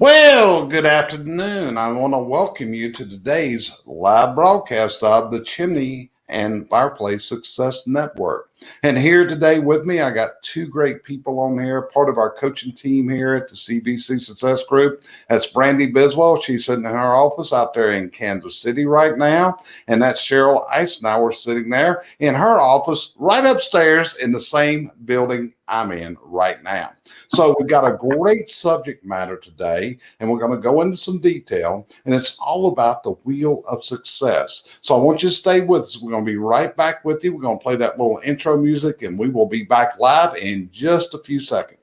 Well, good afternoon. I want to welcome you to today's live broadcast of the Chimney and Fireplace Success Network. And here today with me, I got two great people on here, part of our coaching team here at the CVC Success Group. That's Brandi Biswell. She's sitting in her office out there in Kansas City right now. And that's Sheryl Eisenhower sitting there in her office right upstairs in the same building I'm in right now. So we've got a great subject matter today, and we're going to go into some detail, and it's all about the wheel of success. So I want you to stay with us. We're going to be right back with you. We're going to play that little intro music, and we will be back live in just a few seconds.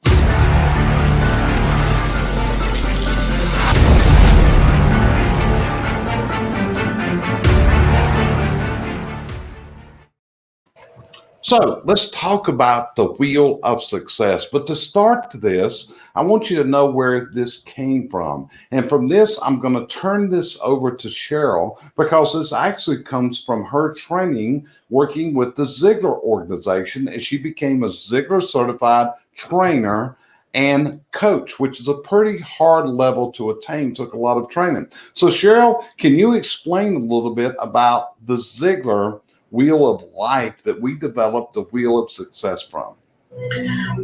So let's talk about the wheel of success. But to start this, I want you to know where this came from. And from this, I'm going to turn this over to Sheryl because this actually comes from her training working with the Ziglar organization, as she became a Ziglar certified trainer and coach, which is a pretty hard level to attain. Took a lot of training. So Sheryl, can you explain a little bit about the Ziglar wheel of life that we developed the wheel of success from?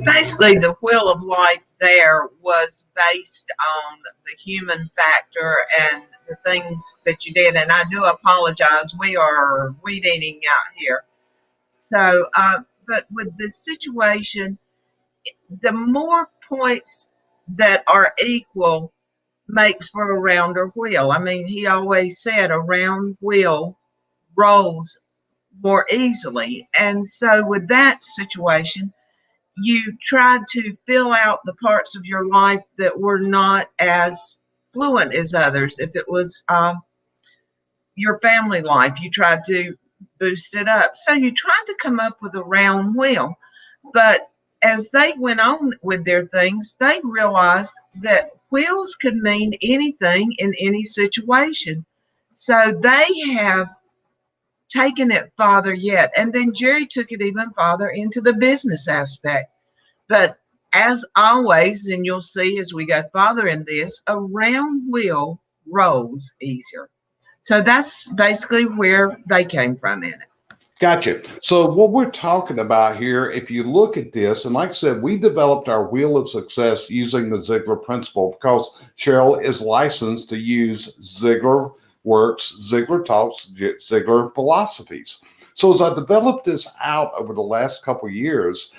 Basically, the wheel of life there was based on the human factor and the things that you did. And I do apologize. We are weed eating out here. So, but with this situation, the more points that are equal makes for a rounder wheel. I mean, he always said a round wheel rolls more easily. And so with that situation, you tried to fill out the parts of your life that were not as fluent as others. If it was your family life, you tried to boost it up. So you tried to come up with a round wheel. But as they went on with their things, they realized that wheels could mean anything in any situation. So they have taken it farther yet. And then Jerry took it even farther into the business aspect. But as always, and you'll see as we go farther in this, a round wheel rolls easier. So that's basically where they came from in it. Gotcha. So what we're talking about here, if you look at this, and like I said, we developed our wheel of success using the Ziglar principle because Sheryl is licensed to use Ziglar works, Ziglar talks, Ziglar philosophies. So as I developed this out over the last couple of years,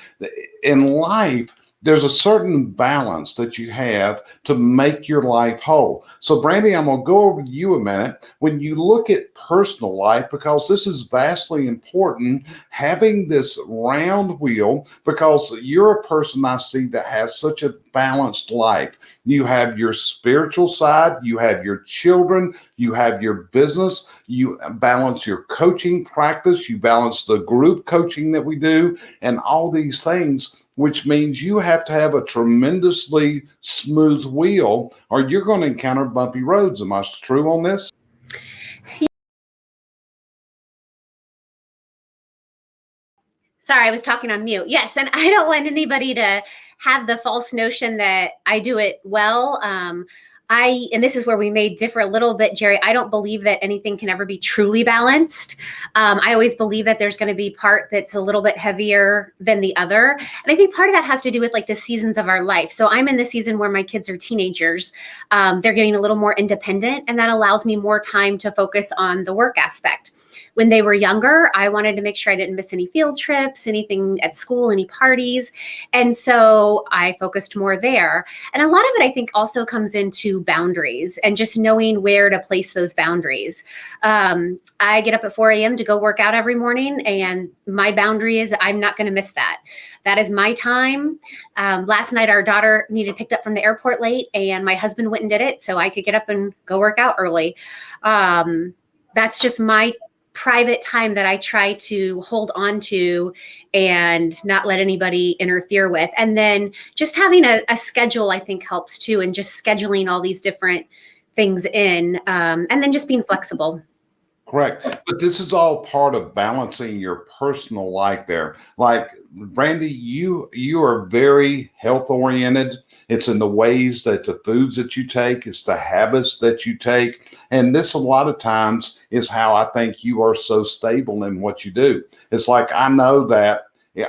in life, there's a certain balance that you have to make your life whole. So Brandi, I'm going to go over to you a minute. When you look at personal life, because this is vastly important, having this round wheel, because you're a person I see that has such a balanced life. You have your spiritual side, you have your children, you have your business, you balance your coaching practice, you balance the group coaching that we do, and all these things, which means you have to have a tremendously smooth wheel or you're going to encounter bumpy roads. Am I true on this? Sorry, I was talking on mute. Yes, and I don't want anybody to have the false notion that I do it well. And this is where we may differ a little bit, Jerry. I don't believe that anything can ever be truly balanced. I always believe that there's going to be part that's a little bit heavier than the other. And I think part of that has to do with like the seasons of our life. So I'm in the season where my kids are teenagers. They're getting a little more independent, and that allows me more time to focus on the work aspect. When they were younger, I wanted to make sure I didn't miss any field trips, anything at school, any parties. And so I focused more there. And a lot of it, I think, also comes into boundaries and just knowing where to place those boundaries. I get up at 4 a.m. to go work out every morning, and my boundary is I'm not going to miss that. That is my time. Last night, our daughter needed picked up from the airport late, and my husband went and did it so I could get up and go work out early. That's just my private time that I try to hold on to and not let anybody interfere with. And then just having a schedule, I think, helps too, and just scheduling all these different things in, and then just being flexible. Correct. But this is all part of balancing your personal life there. Like Brandi, you are very health oriented. It's in the ways that the foods that you take, it's the habits that you take. And this a lot of times is how I think you are so stable in what you do. It's like I know that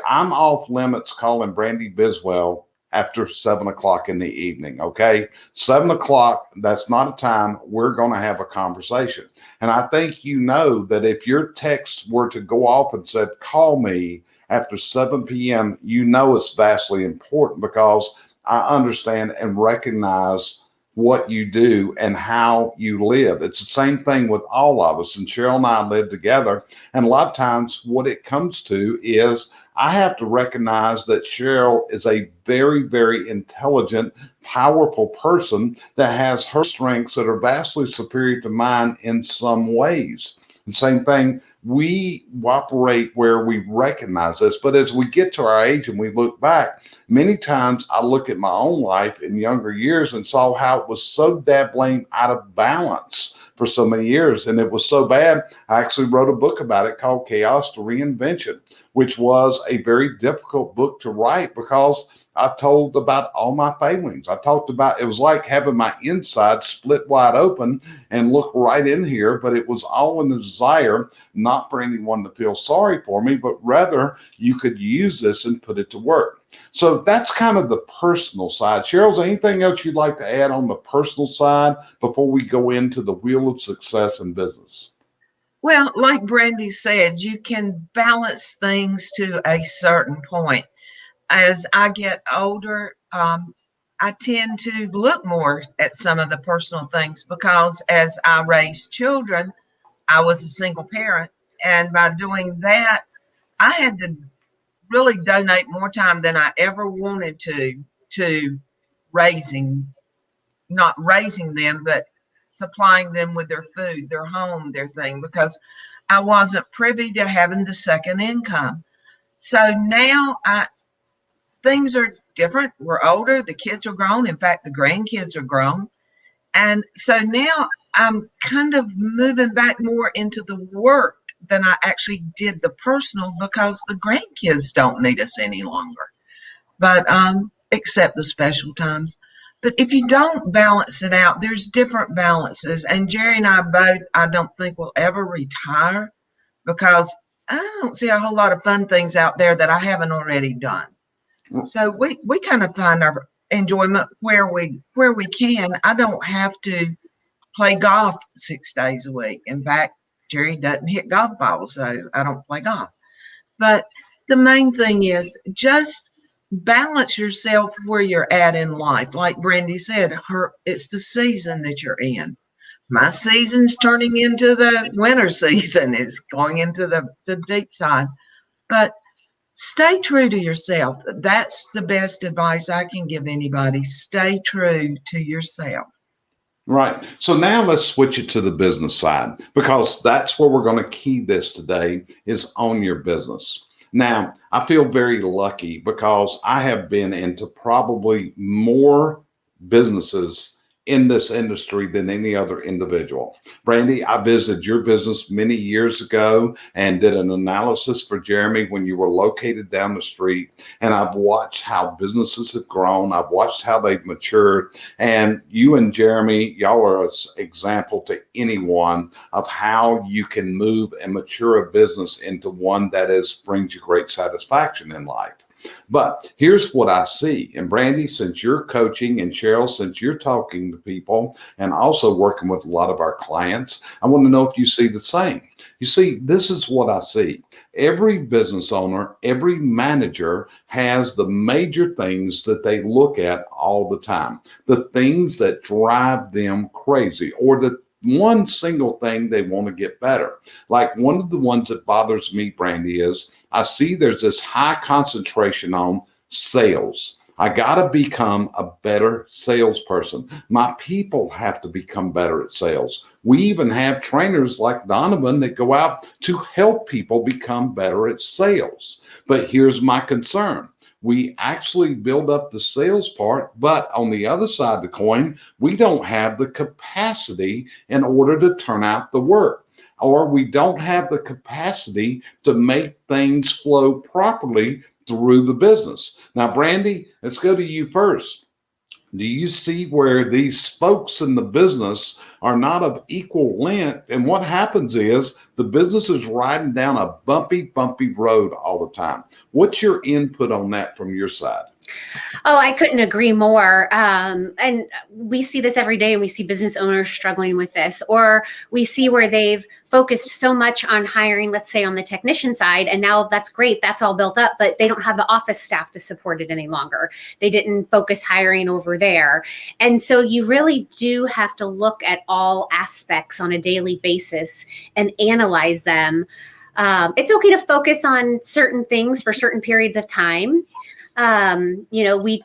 I'm off limits calling Brandi Biswell after 7 o'clock in the evening. Okay. 7 o'clock, that's not a time we're going to have a conversation. And I think you know that if your text were to go off and said, call me after 7 p.m., you know it's vastly important because I understand and recognize what you do and how you live. It's the same thing with all of us. And Sheryl and I live together. And a lot of times what it comes to is I have to recognize that Sheryl is a very, very intelligent, powerful person that has her strengths that are vastly superior to mine in some ways. The same thing, we operate where we recognize this, but as we get to our age and we look back, many times I look at my own life in younger years and saw how it was so dabbling out of balance for so many years. And it was so bad, I actually wrote a book about it called Chaos to Reinvention, which was a very difficult book to write because I told about all my failings. I talked about, it was like having my inside split wide open and look right in here, but it was all in the desire not for anyone to feel sorry for me, but rather you could use this and put it to work. So that's kind of the personal side. Sheryl, is there anything else you'd like to add on the personal side before we go into the wheel of success in business? Well, like Brandi said, you can balance things to a certain point. As I get older, I tend to look more at some of the personal things because as I raised children, I was a single parent. And by doing that, I had to really donate more time than I ever wanted to not raising them, but supplying them with their food, their home, their thing, because I wasn't privy to having the second income. So now things are different. We're older. The kids are grown. In fact, the grandkids are grown. And so now I'm kind of moving back more into the work than I actually did the personal because the grandkids don't need us any longer, but except the special times. But if you don't balance it out, there's different balances. And Jerry and I both, I don't think will ever retire because I don't see a whole lot of fun things out there that I haven't already done. So we kind of find our enjoyment where we can. I don't have to play golf 6 days a week. In fact, Jerry doesn't hit golf balls, so I don't play golf. But the main thing is just balance yourself where you're at in life. Like Brandi said, it's the season that you're in. My season's turning into the winter season. It's going into the deep side. But stay true to yourself. That's the best advice I can give anybody. Stay true to yourself. Right. So now let's switch it to the business side because that's where we're going to key this today is on your business. Now, I feel very lucky because I have been into probably more businesses in this industry than any other individual. Brandi, I visited your business many years ago and did an analysis for Jeremy when you were located down the street. And I've watched how businesses have grown. I've watched how they've matured. And you and Jeremy, y'all are an example to anyone of how you can move and mature a business into one that brings you great satisfaction in life. But here's what I see. And Brandi, since you're coaching, and Sheryl, since you're talking to people and also working with a lot of our clients, I want to know if you see the same. You see, this is what I see. Every business owner, every manager has the major things that they look at all the time, the things that drive them crazy, or the one single thing they want to get better. Like one of the ones that bothers me, Brandi, is I see there's this high concentration on sales. I got to become a better salesperson. My people have to become better at sales. We even have trainers like Donovan that go out to help people become better at sales. But here's my concern. We actually build up the sales part, but on the other side of the coin, we don't have the capacity in order to turn out the work. or we don't have the capacity to make things flow properly through the business. Now, Brandi, let's go to you first. Do you see where these spokes in the business are not of equal length? And what happens is the business is riding down a bumpy road all the time. What's your input on that from your side? Oh, I couldn't agree more. And we see this every day, and we see business owners struggling with this, or we see where they've focused so much on hiring, let's say on the technician side, and now that's great, that's all built up, but they don't have the office staff to support it any longer. They didn't focus hiring over there. And so you really do have to look at all aspects on a daily basis and analyze them. It's okay to focus on certain things for certain periods of time. We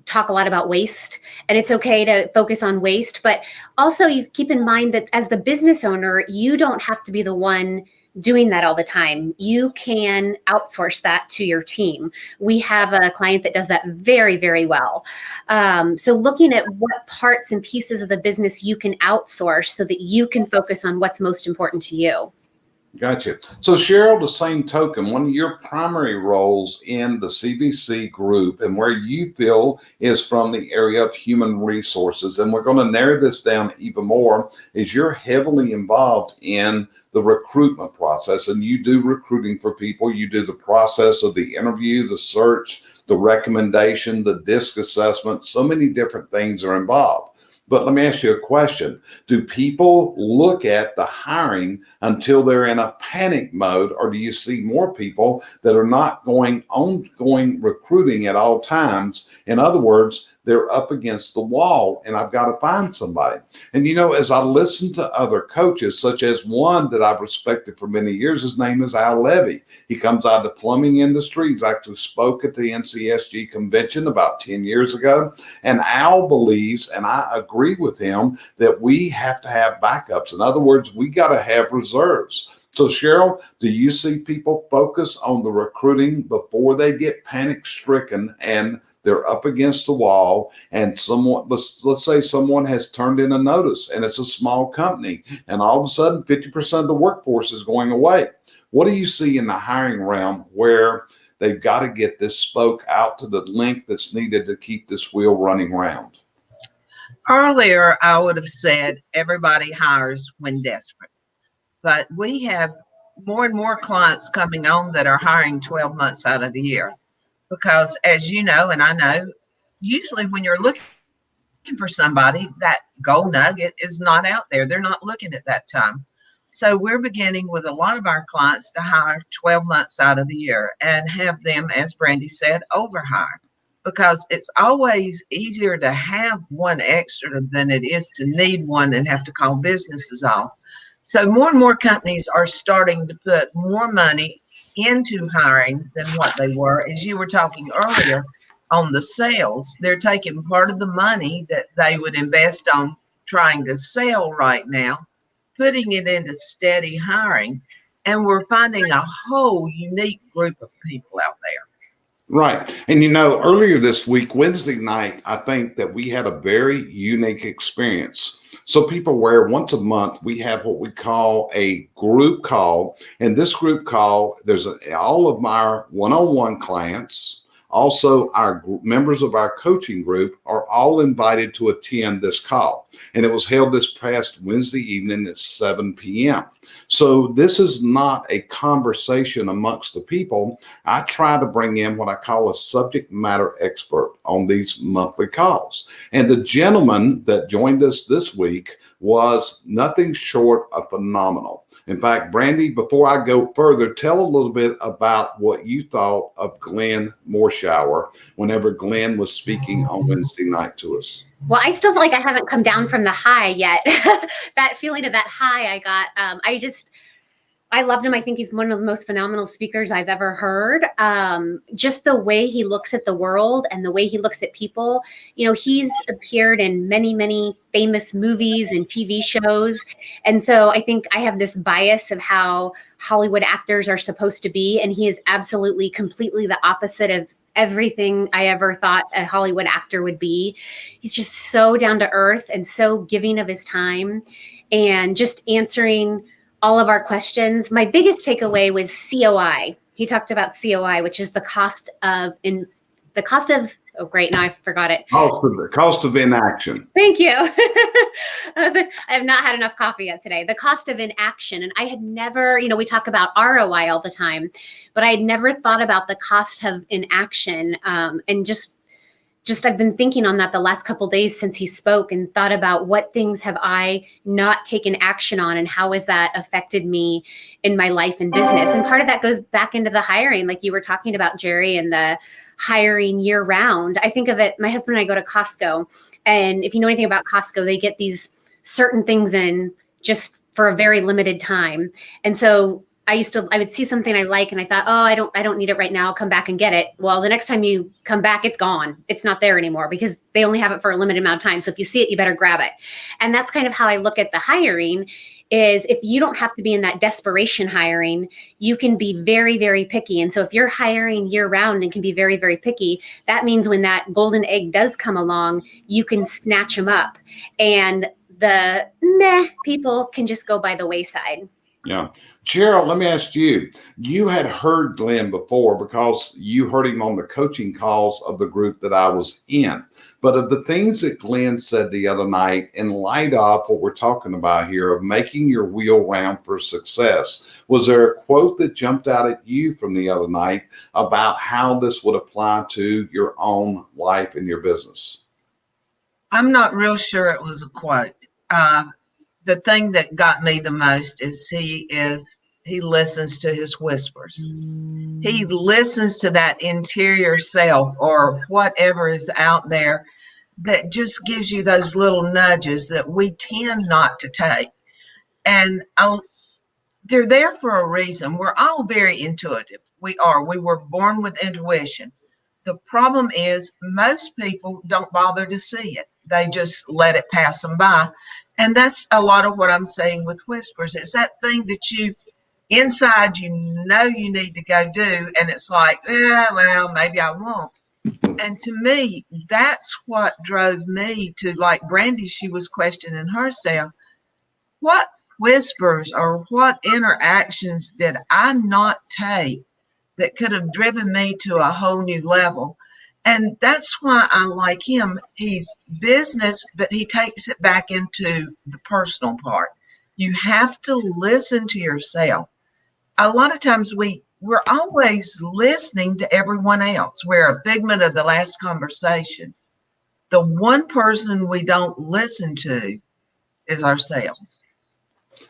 talk a lot about waste, and it's okay to focus on waste, but also you keep in mind that as the business owner, you don't have to be the one doing that all the time. You can outsource that to your team. We have a client that does that very, very well. So looking at what parts and pieces of the business you can outsource so that you can focus on what's most important to you. Gotcha. So Sheryl, the same token, one of your primary roles in the CVC group and where you feel is from the area of human resources, and we're going to narrow this down even more, is you're heavily involved in the recruitment process, and you do recruiting for people. You do the process of the interview, the search, the recommendation, the DISC assessment. So many different things are involved. But let me ask you a question. Do people look at the hiring until they're in a panic mode, or do you see more people that are not going ongoing recruiting at all times? In other words, they're up against the wall and I've got to find somebody. And as I listen to other coaches, such as one that I've respected for many years, his name is Al Levy. He comes out of the plumbing industry. He's actually spoke at the NCSG convention about 10 years ago. And Al believes, and I agree with him, that we have to have backups. In other words, we got to have reserves. So Sheryl, do you see people focus on the recruiting before they get panic stricken and they're up against the wall, and someone, let's say someone has turned in a notice and it's a small company, and all of a sudden 50% of the workforce is going away? What do you see in the hiring realm where they've got to get this spoke out to the length that's needed to keep this wheel running round? Earlier, I would have said everybody hires when desperate, but we have more and more clients coming on that are hiring 12 months out of the year. Because as you know, and I know, usually when you're looking for somebody, that gold nugget is not out there. They're not looking at that time. So we're beginning with a lot of our clients to hire 12 months out of the year and have them, as Brandi said, overhire. Because it's always easier to have one extra than it is to need one and have to call businesses off. So more and more companies are starting to put more money into hiring than what they were. As you were talking earlier on the sales, they're taking part of the money that they would invest on trying to sell right now, putting it into steady hiring, and we're finding a whole unique group of people out there. Right. And earlier this week, Wednesday night, I think that we had a very unique experience. So people, where once a month we have what we call a group call. And this group call, there's all of our one-on-one clients, also our members of our coaching group are all invited to attend this call. And it was held this past Wednesday evening at 7 p.m. So this is not a conversation amongst the people. I try to bring in what I call a subject matter expert on these monthly calls. And the gentleman that joined us this week was nothing short of phenomenal. In fact, Brandi, before I go further, tell a little bit about what you thought of Glenn Morshower whenever Glenn was speaking on Wednesday night to us. Well, I still feel like I haven't come down from the high yet. That feeling of that high I got, I loved him. I think he's one of the most phenomenal speakers I've ever heard. Just the way he looks at the world and the way he looks at people. He's appeared in many, many famous movies and TV shows. And so I think I have this bias of how Hollywood actors are supposed to be. And he is absolutely, completely the opposite of everything I ever thought a Hollywood actor would be. He's just so down to earth and so giving of his time and just answering all of our questions. My biggest takeaway was COI. He talked about COI, which is the cost of oh great, now I forgot it. Cost of inaction. Thank you. I have not had enough coffee yet today. The cost of inaction. And I had never, we talk about ROI all the time, but I had never thought about the cost of inaction. And just I've been thinking on that the last couple of days since he spoke, and thought about what things have I not taken action on and how has that affected me in my life and business. And part of that goes back into the hiring, like you were talking about, Jerry, and the hiring year round. I think of it, my husband and I go to Costco, and if you know anything about Costco, they get these certain things in just for a very limited time. And so I would see something I like and I thought, oh, I don't need it right now. I'll come back and get it. Well, the next time you come back, it's gone. It's not there anymore because they only have it for a limited amount of time. So if you see it, you better grab it. And that's kind of how I look at the hiring, is if you don't have to be in that desperation hiring, you can be very, very picky. And so if you're hiring year round and can be very, very picky, that means when that golden egg does come along, you can snatch them up. And the meh people can just go by the wayside. Yeah. Sheryl, let me ask you, you had heard Glenn before because you heard him on the coaching calls of the group that I was in. But of the things that Glenn said the other night, in light of what we're talking about here of making your wheel round for success, was there a quote that jumped out at you from the other night about how this would apply to your own life and your business? I'm not real sure it was a quote. The thing that got me the most is he listens to his whispers. He listens to that interior self or whatever is out there that just gives you those little nudges that we tend not to take. And they're there for a reason. We're all very intuitive. We were born with intuition. The problem is most people don't bother to see it. They just let it pass them by. And that's a lot of what I'm saying with whispers. It's that thing that you inside, you need to go do. And it's like, yeah, well, maybe I won't. And to me, that's what drove me to, like Brandi, she was questioning herself. What whispers or what interactions did I not take that could have driven me to a whole new level? And that's why I like him. He's business, but he takes it back into the personal part. You have to listen to yourself. A lot of times we're always listening to everyone else. We're a figment of the last conversation. The one person we don't listen to is ourselves.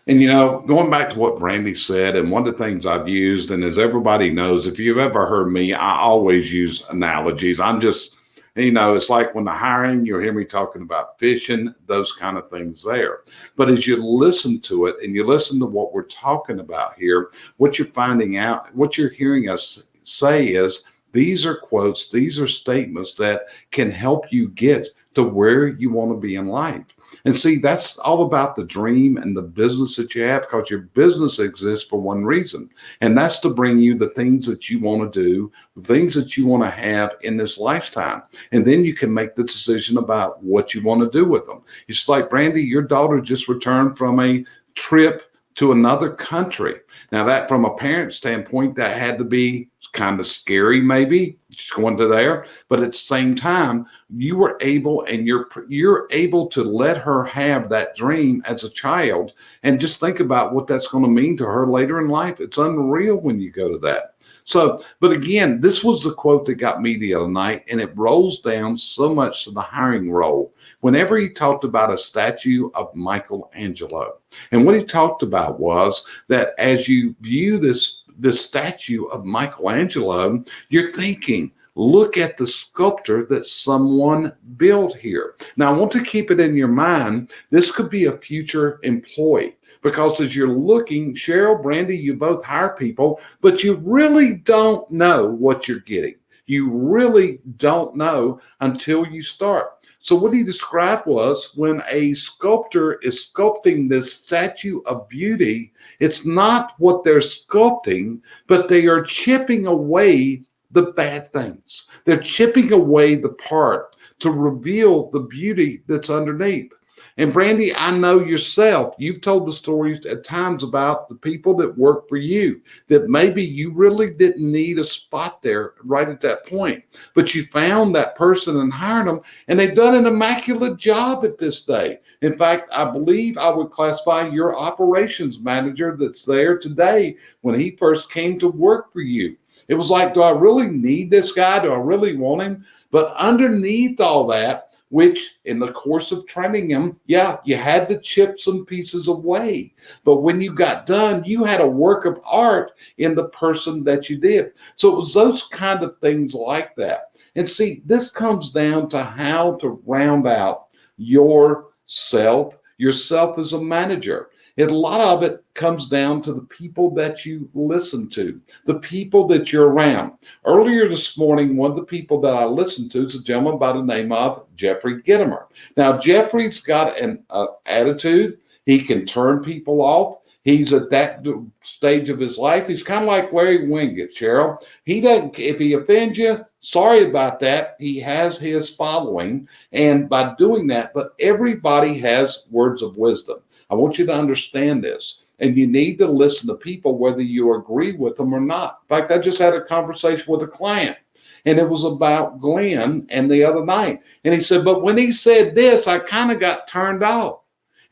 And, going back to what Brandi said, and one of the things I've used, and as everybody knows, if you've ever heard me, I always use analogies. I'm just, it's like when the hiring, you'll hear me talking about fishing, those kind of things there. But as you listen to it and you listen to what we're talking about here, what you're finding out, what you're hearing us say is, these are quotes, these are statements that can help you get to where you want to be in life. And see, that's all about the dream and the business that you have, because your business exists for one reason. And that's to bring you the things that you want to do, the things that you want to have in this lifetime. And then you can make the decision about what you want to do with them. It's like, Brandi, your daughter just returned from a trip to another country. Now, that from a parent standpoint, that had to be kind of scary, maybe, just going to there. But at the same time, you were able, and you're able to let her have that dream as a child, and just think about what that's going to mean to her later in life. It's unreal when you go to that. So, but again, this was the quote that got me the other night, and it rolls down so much to the hiring role. Whenever he talked about a statue of Michelangelo, and what he talked about was that as you view this statue of Michelangelo, you're thinking, look at the sculptor that someone built here. Now, I want to keep it in your mind, this could be a future employee. Because as you're looking, Sheryl, Brandi, you both hire people, but you really don't know what you're getting. You really don't know until you start. So what he described was, when a sculptor is sculpting this statue of beauty, it's not what they're sculpting, but they are chipping away the bad things. They're chipping away the part to reveal the beauty that's underneath. And Brandi, I know yourself, you've told the stories at times about the people that work for you, that maybe you really didn't need a spot there right at that point, but you found that person and hired them, and they've done an immaculate job at this day. In fact, I believe I would classify your operations manager that's there today when he first came to work for you. It was like, do I really need this guy? Do I really want him? But underneath all that, which in the course of training him, yeah, you had to chip some pieces away. But when you got done, you had a work of art in the person that you did. So it was those kind of things like that. And see, this comes down to how to round out yourself as a manager. A lot of it comes down to the people that you listen to, the people that you're around. Earlier this morning, one of the people that I listened to is a gentleman by the name of Jeffrey Gittimer. Now, Jeffrey's got an attitude. He can turn people off. He's at that stage of his life. He's kind of like Larry Wingate, Sheryl. He doesn't, if he offends you, sorry about that. He has his following. And by doing that, but everybody has words of wisdom. I want you to understand this, and you need to listen to people whether you agree with them or not. In fact, I just had a conversation with a client, and it was about Glenn and the other night. And he said, but when he said this, I kind of got turned off.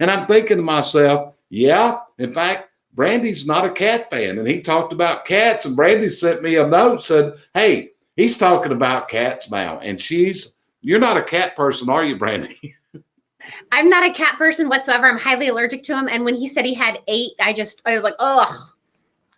And I'm thinking to myself, yeah, in fact, Brandi's not a cat fan, and he talked about cats, and Brandi sent me a note, said, hey, he's talking about cats now. And you're not a cat person, are you, Brandi? I'm not a cat person whatsoever. I'm highly allergic to them. And when he said he had 8, I was like, oh.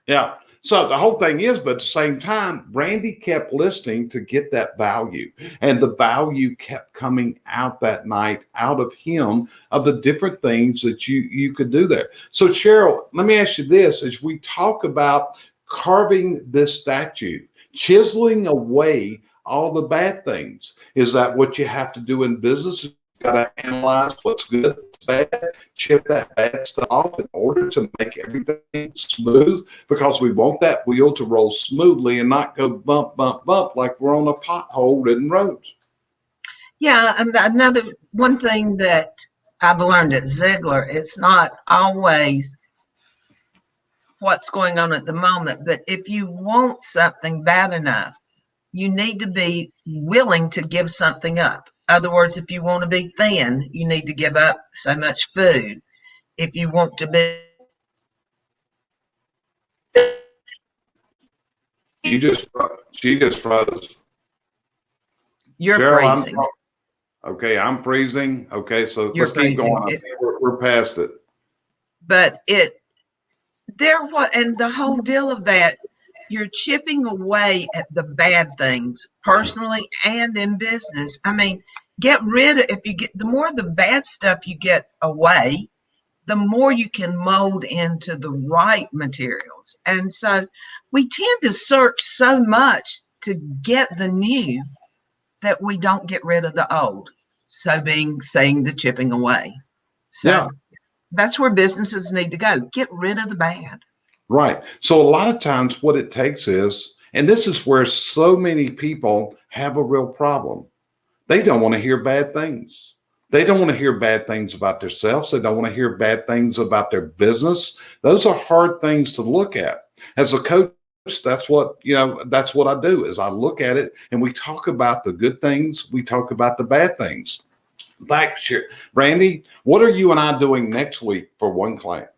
Yeah. So the whole thing is, but at the same time, Brandi kept listening to get that value. And the value kept coming out that night, out of him, of the different things that you could do there. So Sheryl, let me ask you this, as we talk about carving this statue, chiseling away all the bad things, is that what you have to do in business? Got to analyze what's good, what's bad, chip that bad stuff off in order to make everything smooth, because we want that wheel to roll smoothly and not go bump, bump, bump like we're on a pothole-ridden road. Yeah, and another one thing that I've learned at Ziegler, it's not always what's going on at the moment, but if you want something bad enough, you need to be willing to give something up. In other words, if you want to be thin, you need to give up so much food. If you want to be... She just froze. You're Sheryl, freezing. Okay, I'm freezing. Okay, so You're let's keep freezing. going. We're past it. But and the whole deal of that, you're chipping away at the bad things personally and in business. I mean, get rid of, the more of the bad stuff you get away, the more you can mold into the right materials. And so we tend to search so much to get the new that we don't get rid of the old. So saying the chipping away. So yeah. That's where businesses need to go. Get rid of the bad. Right. So a lot of times what it takes is, and this is where so many people have a real problem. They don't want to hear bad things. They don't want to hear bad things about themselves. They don't want to hear bad things about their business. Those are hard things to look at. As a coach, that's what I do, is I look at it and we talk about the good things. We talk about the bad things. Like, Brandi, what are you and I doing next week for one client?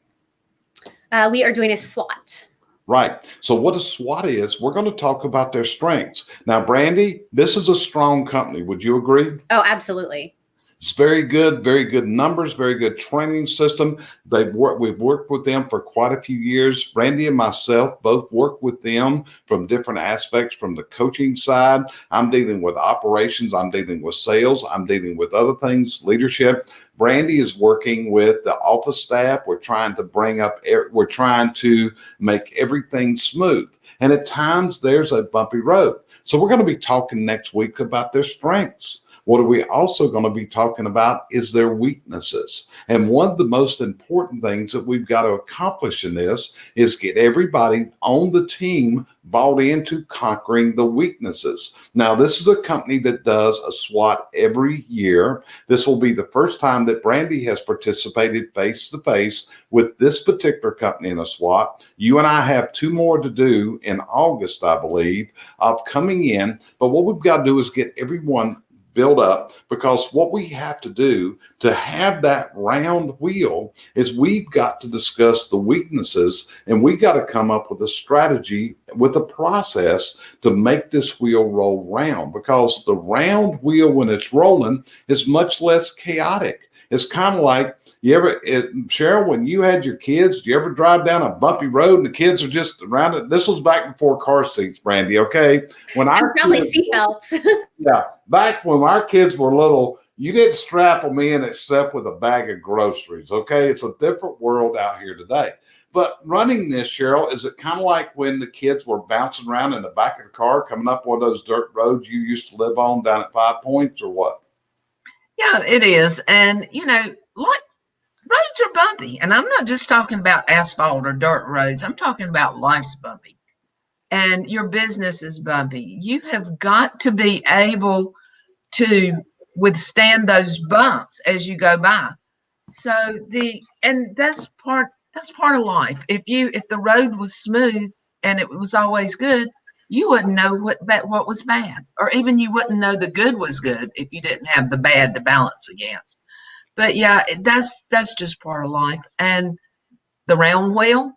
We are doing a SWOT. Right. So what a SWOT is, we're going to talk about their strengths. Now, Brandi, this is a strong company. Would you agree? Oh, absolutely. It's very good numbers, very good training system. We've worked with them for quite a few years. Brandi and myself both work with them from different aspects, from the coaching side. I'm dealing with operations. I'm dealing with sales. I'm dealing with other things, leadership. Brandi is working with the office staff. We're trying to make everything smooth. And at times there's a bumpy road. So we're going to be talking next week about their strengths. What are we also going to be talking about is their weaknesses. And one of the most important things that we've got to accomplish in this is get everybody on the team bought into conquering the weaknesses. Now, this is a company that does a SWOT every year. This will be the first time that Brandi has participated face to face with this particular company in a SWOT. You and I have 2 more to do in August, I believe, of coming in. But what we've got to do is get everyone build up, because what we have to do to have that round wheel is we've got to discuss the weaknesses, and we got to come up with a strategy, with a process to make this wheel roll round, because the round wheel, when it's rolling, is much less chaotic. It's kind of like, Sheryl, when you had your kids, do you ever drive down a bumpy road and the kids are just around it? This was back before car seats, Brandi, okay? When our probably seatbelts. Yeah, back when our kids were little, you didn't strap them in except with a bag of groceries, okay? It's a different world out here today. But running this, Sheryl, is it kind of like when the kids were bouncing around in the back of the car coming up one of those dirt roads you used to live on down at 5 Points, or what? Yeah, it is. And, like, roads are bumpy. And I'm not just talking about asphalt or dirt roads. I'm talking about life's bumpy. And your business is bumpy. You have got to be able to withstand those bumps as you go by. So that's part of life. If the road was smooth and it was always good, you wouldn't know what was bad, or even you wouldn't know the good was good if you didn't have the bad to balance against. But yeah, that's just part of life. And the round wheel,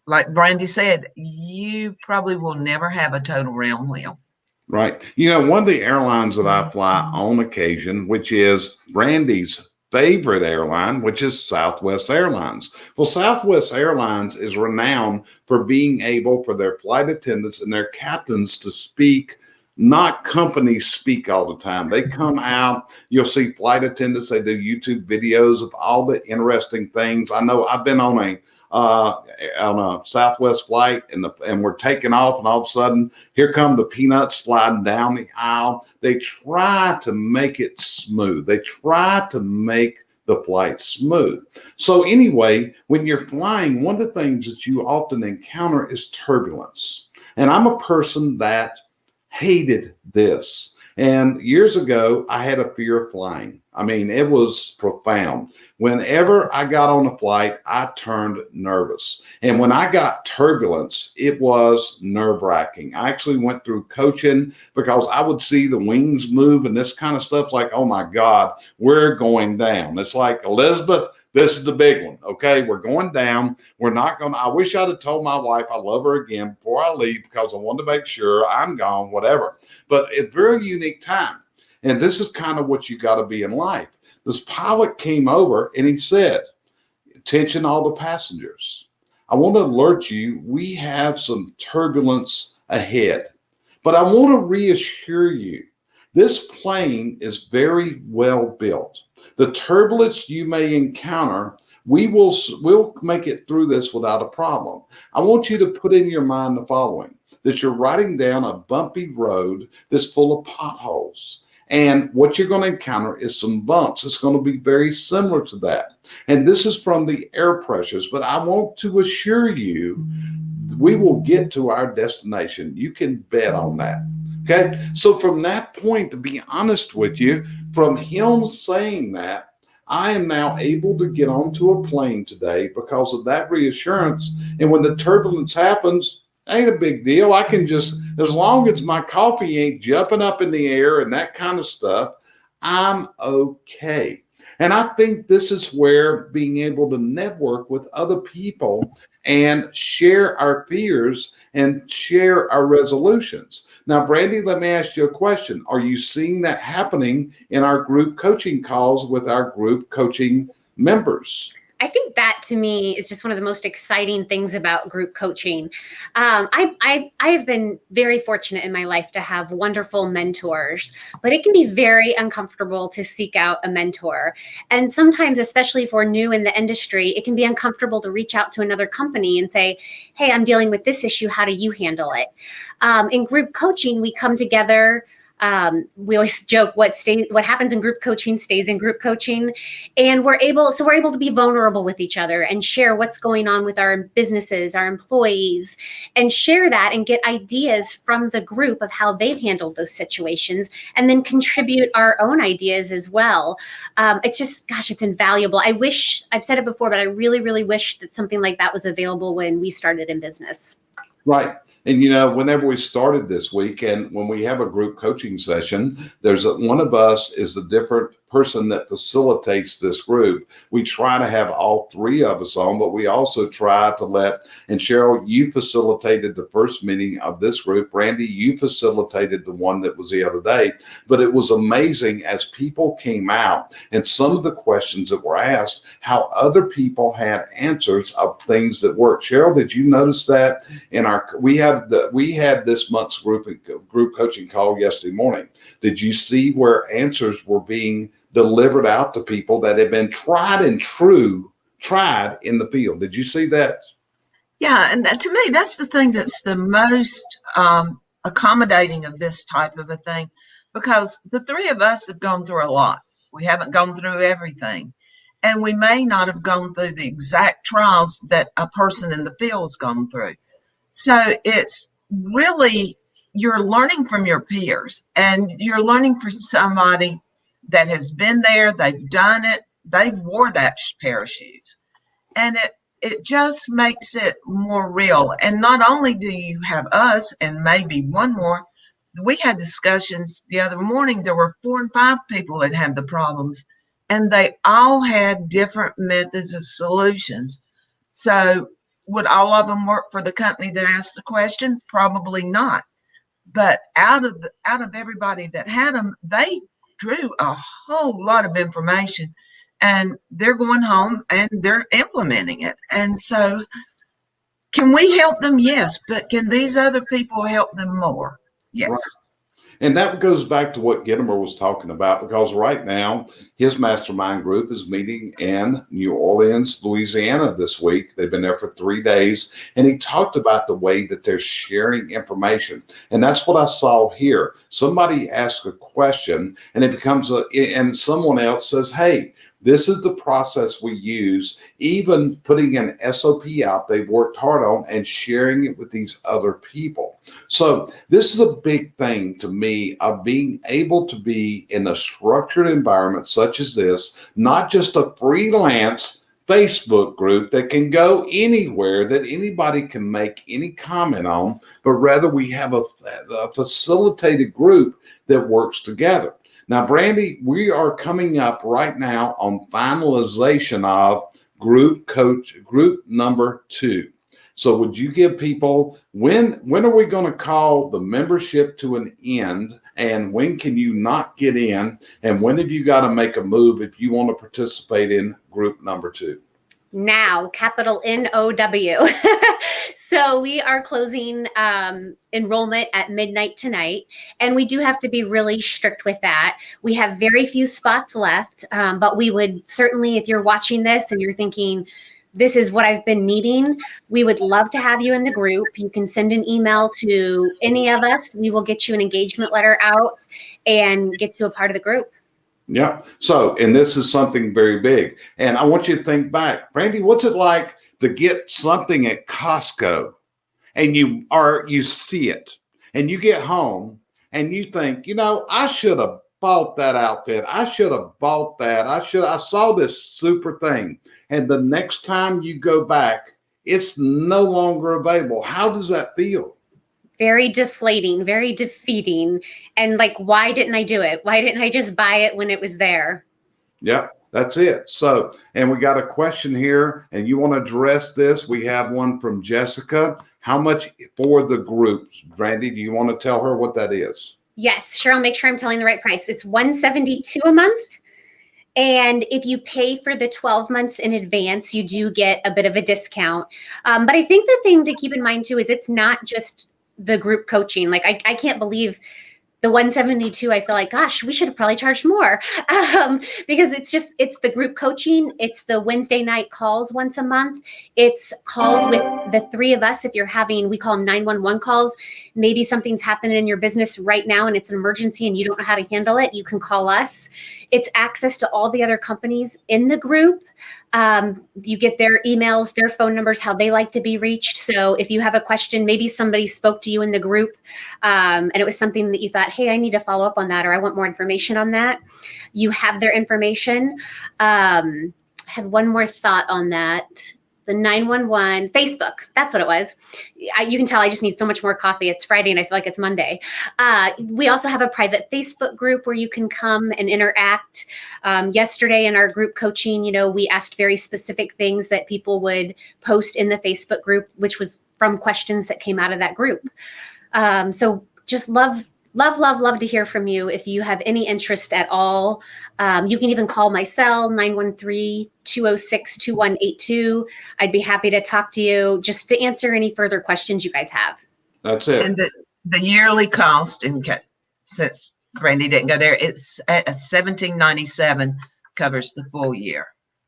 like Brandi said, you probably will never have a total round wheel. Right. One of the airlines that I fly on occasion, which is Brandi's favorite airline, which is Southwest Airlines. Well, Southwest Airlines is renowned for being able for their flight attendants and their captains to speak, not companies speak all the time. They come out, you'll see flight attendants, they do YouTube videos of all the interesting things. I know I've been on a Southwest flight and we're taking off, and all of a sudden here come the peanuts sliding down the aisle. They try to make it smooth. They try to make the flight smooth. So anyway, when you're flying, one of the things that you often encounter is turbulence. And I'm a person that hated this. And years ago, I had a fear of flying. I mean, it was profound. Whenever I got on a flight, I turned nervous. And when I got turbulence, it was nerve-wracking. I actually went through coaching because I would see the wings move and this kind of stuff. Like, oh my God, we're going down. It's like, Elizabeth, this is the big one. Okay, we're going down. We're not going to, I wish I'd have told my wife I love her again before I leave, because I wanted to make sure I'm gone, whatever. But it's a very unique time. And this is kind of what you got to be in life. This pilot came over and he said, attention all the passengers, I want to alert you, we have some turbulence ahead. But I want to reassure you, this plane is very well built. The turbulence you may encounter, we'll make it through this without a problem. I want you to put in your mind the following, that you're riding down a bumpy road that's full of potholes. And what you're going to encounter is some bumps. It's going to be very similar to that. And this is from the air pressures, but I want to assure you, we will get to our destination. You can bet on that. Okay. So from that point, to be honest with you, from him saying that, I am now able to get onto a plane today because of that reassurance. And when the turbulence happens, ain't a big deal. I can just, as long as my coffee ain't jumping up in the air and that kind of stuff, I'm okay. And I think this is where being able to network with other people and share our fears and share our resolutions. Now, Brandi, let me ask you a question. Are you seeing that happening in our group coaching calls with our group coaching members? I think that, to me, is just one of the most exciting things about group coaching. I have been very fortunate in my life to have wonderful mentors, but it can be very uncomfortable to seek out a mentor. And sometimes, especially if we're new in the industry, it can be uncomfortable to reach out to another company and say, hey, I'm dealing with this issue. How do you handle it? In group coaching, we come together We always joke what happens in group coaching stays in group coaching. And we're able to be vulnerable with each other and share what's going on with our businesses, our employees, and share that and get ideas from the group of how they've handled those situations, and then contribute our own ideas as well. It's just, gosh, it's invaluable. I've said it before, but I really, really wish that something like that was available when we started in business. Right. And, whenever we started this week, and when we have a group coaching session, one of us is a different person that facilitates this group. We try to have all three of us on, but we also try to and Sheryl, you facilitated the first meeting of this group. Brandi, you facilitated the one that was the other day. But it was amazing as people came out and some of the questions that were asked, how other people had answers of things that worked. Sheryl, did you notice that we had this month's group coaching call yesterday morning? Did you see where answers were being delivered out to people that had been tried in the field? Did you see that? Yeah, and to me, that's the thing that's the most accommodating of this type of a thing, because the three of us have gone through a lot. We haven't gone through everything, and we may not have gone through the exact trials that a person in the field's gone through. So it's really, you're learning from your peers, and you're learning from somebody that has been there, they've done it, they've wore that pair of shoes. And it just makes it more real. And not only do you have us and maybe one more, we had discussions the other morning, there were 4 and 5 people that had the problems, and they all had different methods of solutions. So would all of them work for the company that asked the question? Probably not. But out of everybody that had them, they drew a whole lot of information, and they're going home and they're implementing it. And so, can we help them? Yes. But can these other people help them more? Yes. Right. And that goes back to what Gittimer was talking about, because right now his mastermind group is meeting in New Orleans, Louisiana this week. They've been there for 3 days. And he talked about the way that they're sharing information. And that's what I saw here. Somebody asks a question and someone else says, hey, this is the process we use, even putting an SOP out they've worked hard on and sharing it with these other people. So this is a big thing to me of being able to be in a structured environment such as this, not just a freelance Facebook group that can go anywhere that anybody can make any comment on, but rather we have a facilitated group that works together. Now, Brandi, we are coming up right now on finalization of group number 2. So would you give people, when are we going to call the membership to an end, and when can you not get in, and when have you got to make a move if you want to participate in group number 2? Now, capital NOW. So we are closing enrollment at midnight tonight, and we do have to be really strict with that. We have very few spots left, but we would certainly, if you're watching this and you're thinking, this is what I've been needing, we would love to have you in the group. You can send an email to any of us. We will get you an engagement letter out and get you a part of the group. Yeah. So, and this is something very big. And I want you to think back. Brandi, what's it like to get something at Costco and you see it and you get home and you think, I should have bought that outfit. I should have bought that. I saw this super thing. And the next time you go back, it's no longer available. How does that feel? Very deflating, very defeating. And like, why didn't I do it? Why didn't I just buy it when it was there? Yeah, that's it. So, and we got a question here, and you want to address this. We have one from Jessica. How much for the groups? Brandi, do you want to tell her what that is? Yes, Sheryl, make sure I'm telling the right price. It's $172 a month. And if you pay for the 12 months in advance, you do get a bit of a discount. But I think the thing to keep in mind too is it's not just the group coaching. Like I can't believe The 172, I feel like, gosh, we should have probably charged more, because it's the group coaching. It's the Wednesday night calls once a month. It's calls with the three of us. If you're having, we call them 911 calls. Maybe something's happening in your business right now and it's an emergency and you don't know how to handle it. You can call us. It's access to all the other companies in the group. You get their emails, their phone numbers, how they like to be reached. So if you have a question, maybe somebody spoke to you in the group, and it was something that you thought, hey, I need to follow up on that, or I want more information on that. You have their information. I had one more thought on that. The 911 Facebook, that's what it was. You can tell I just need so much more coffee. It's Friday and I feel like it's Monday. We also have a private Facebook group where you can come and interact. Yesterday in our group coaching, we asked very specific things that people would post in the Facebook group, which was from questions that came out of that group. So just love to hear from you. If you have any interest at all, you can even call my cell, 913-206-2182. I'd be happy to talk to you just to answer any further questions you guys have. That's it. And the yearly cost, since Brandi didn't go there, it's at $17.97, covers the full year.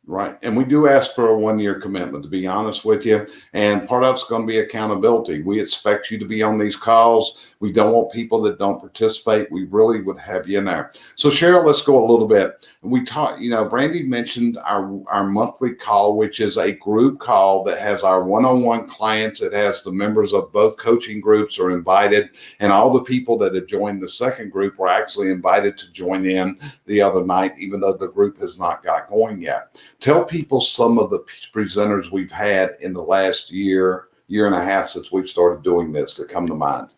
Right. And we do ask for a 1-year commitment, to be honest with you. And part of it's going to be accountability. We expect you to be on these calls. We don't want people that don't participate. We really would have you in there. So Sheryl, let's go a little bit. We talked, Brandi mentioned our monthly call, which is a group call that has our one-on-one clients. It has the members of both coaching groups are invited, and all the people that have joined the second group were actually invited to join in the other night, even though the group has not got going yet. Tell people some of the presenters we've had in the last year and a half since we've started doing this that come to mind.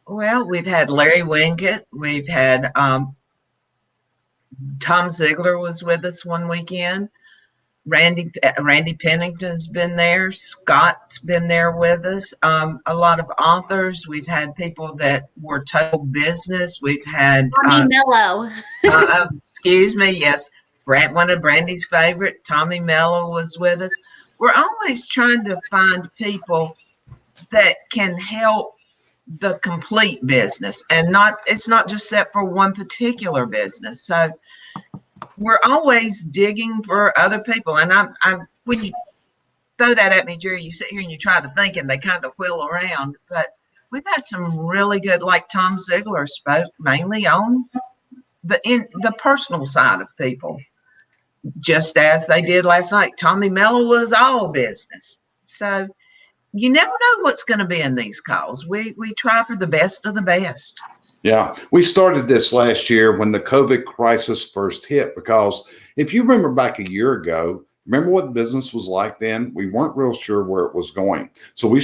Well, we've had Larry Winget. We've had Tom Ziegler was with us one weekend. Randy Pennington's been there. Scott's been there with us. A lot of authors. We've had people that were total business. We've had Tommy Mello. Excuse me. Yes. One of Brandi's favorite, Tommy Mello, was with us. We're always trying to find people that can help the complete business, and it's not just set for one particular business. So we're always digging for other people. And I when you throw that at me, Jerry, you sit here and you try to think, and they kind of wheel around. But we've had some really good, like Tom Ziegler spoke mainly on the personal side of people, just as they did last night. Tommy Mello was all business. So you never know what's going to be in these calls. We try for the best of the best. Yeah, we started this last year when the COVID crisis first hit, because if you remember back a year ago, remember what business was like then? We weren't real sure where it was going. So we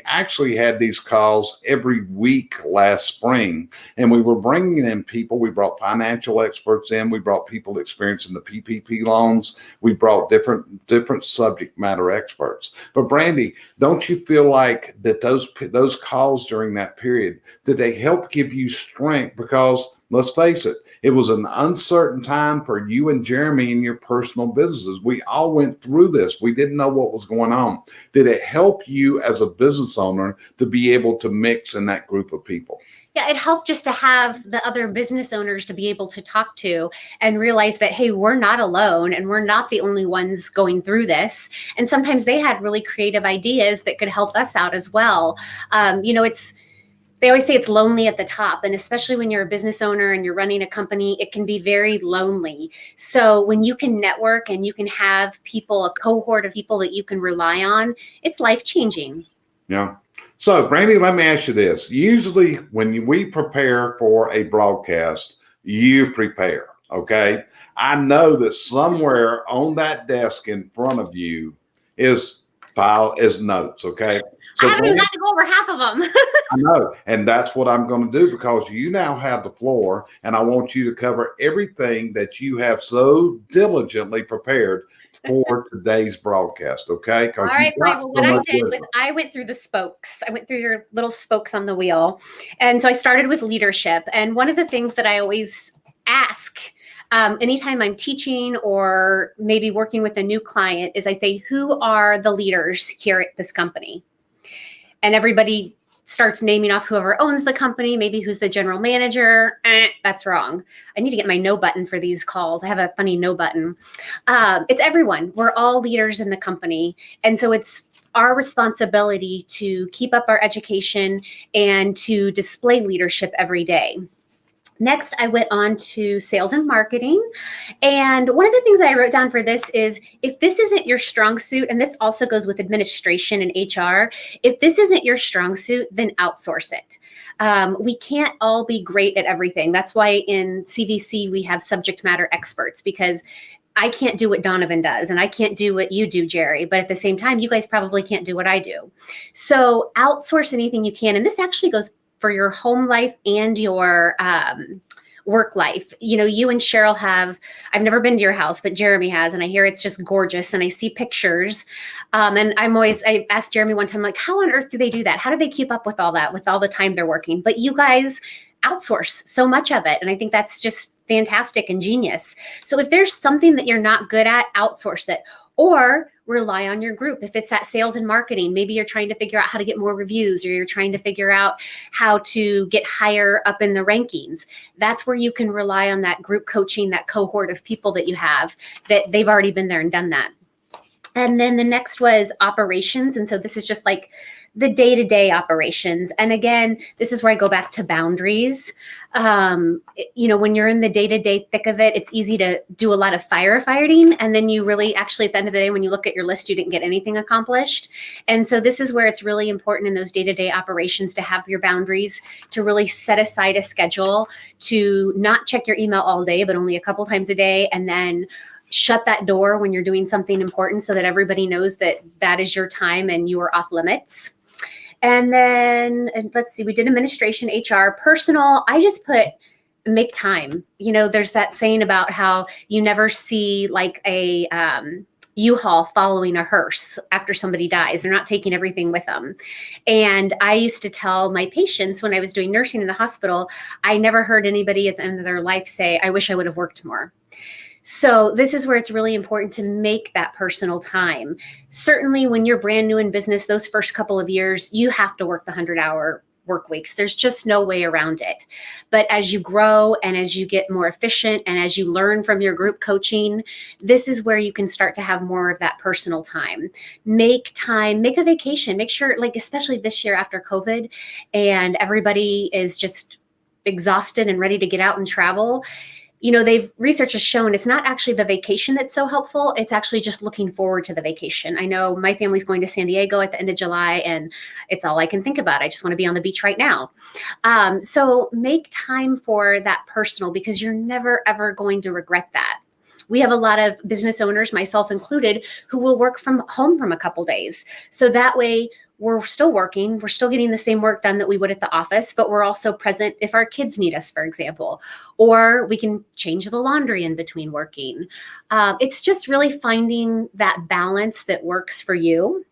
actually had these calls every week last spring, and we were bringing in people. We brought financial experts in. We brought people experiencing the PPP loans. We brought different subject matter experts. But Brandi, don't you feel like that those calls during that period, did they help give you strength? Because let's face it, it was an uncertain time for you and Jeremy in your personal businesses. We all went through this. We didn't know what was going on. Did it help you as a business owner to be able to mix in that group of people? Yeah, it helped just to have the other business owners to be able to talk to and realize that, hey, we're not alone and we're not the only ones going through this. And sometimes they had really creative ideas that could help us out as well. They always say it's lonely at the top, and especially when you're a business owner and you're running a company, it can be very lonely. So when you can network and you can have people, a cohort of people that you can rely on, it's life-changing. Yeah. So Brandi, let me ask you this. Usually when we prepare for a broadcast, you prepare, okay? I know that somewhere on that desk in front of you is notes, okay? So I haven't even got to go over half of them. I know, and that's what I'm going to do, because you now have the floor, and I want you to cover everything that you have so diligently prepared for today's broadcast, okay? All right, Brian. Well, what I did was I went through the spokes. I went through your little spokes on the wheel. And so I started with leadership. And one of the things that I always ask anytime I'm teaching or maybe working with a new client is I say, who are the leaders here at this company? And everybody starts naming off whoever owns the company, maybe who's the general manager. That's wrong. I need to get my no button for these calls. I have a funny no button. It's everyone. We're all leaders in the company. And so it's our responsibility to keep up our education and to display leadership every day. Next, I went on to sales and marketing. And one of the things I wrote down for this is, if this isn't your strong suit, and this also goes with administration and HR, if this isn't your strong suit, then outsource it. We can't all be great at everything. That's why in CVC, we have subject matter experts, because I can't do what Donovan does, and I can't do what you do, Jerry. But at the same time, you guys probably can't do what I do. So outsource anything you can. And this actually goes for your home life and your work life. You know, you and Sheryl have, I've never been to your house, but Jeremy has, and I hear it's just gorgeous, and I see pictures. And I asked Jeremy one time, like, how on earth do they do that? How do they keep up with all that, with all the time they're working? But you guys outsource so much of it. And I think that's just fantastic and genius. So if there's something that you're not good at, outsource it, or rely on your group. If it's that sales and marketing, maybe you're trying to figure out how to get more reviews, or you're trying to figure out how to get higher up in the rankings. That's where you can rely on that group coaching, that cohort of people that you have, that they've already been there and done that. And then the next was operations. And so this is just like the day-to-day operations. And again, this is where I go back to boundaries. You know, when you're in the day-to-day thick of it, it's easy to do a lot of firefighting. And then you really actually, at the end of the day, when you look at your list, you didn't get anything accomplished. And so this is where it's really important in those day-to-day operations to have your boundaries, to really set aside a schedule, to not check your email all day, but only a couple times a day. And then shut that door when you're doing something important, so that everybody knows that that is your time and you are off limits. And then let's see, we did administration, HR, personal. I just put make time. You know, there's that saying about how you never see like a U-Haul following a hearse after somebody dies. They're not taking everything with them. And I used to tell my patients when I was doing nursing in the hospital, I never heard anybody at the end of their life say, I wish I would have worked more. So this is where it's really important to make that personal time. Certainly when you're brand new in business, those first couple of years, you have to work the 100-hour work weeks. There's just no way around it. But as you grow and as you get more efficient and as you learn from your group coaching, this is where you can start to have more of that personal time. Make time, make a vacation, make sure, like, especially this year after COVID and everybody is just exhausted and ready to get out and travel. You know, research has shown it's not actually the vacation that's so helpful. It's actually just looking forward to the vacation. I know my family's going to San Diego at the end of July, and it's all I can think about. I just want to be on the beach right now. So make time for that personal, because you're never, ever going to regret that. We have a lot of business owners, myself included, who will work from home from a couple days. So that way, we're still working, we're still getting the same work done that we would at the office, but we're also present if our kids need us, for example, or we can change the laundry in between working. It's just really finding that balance that works for you.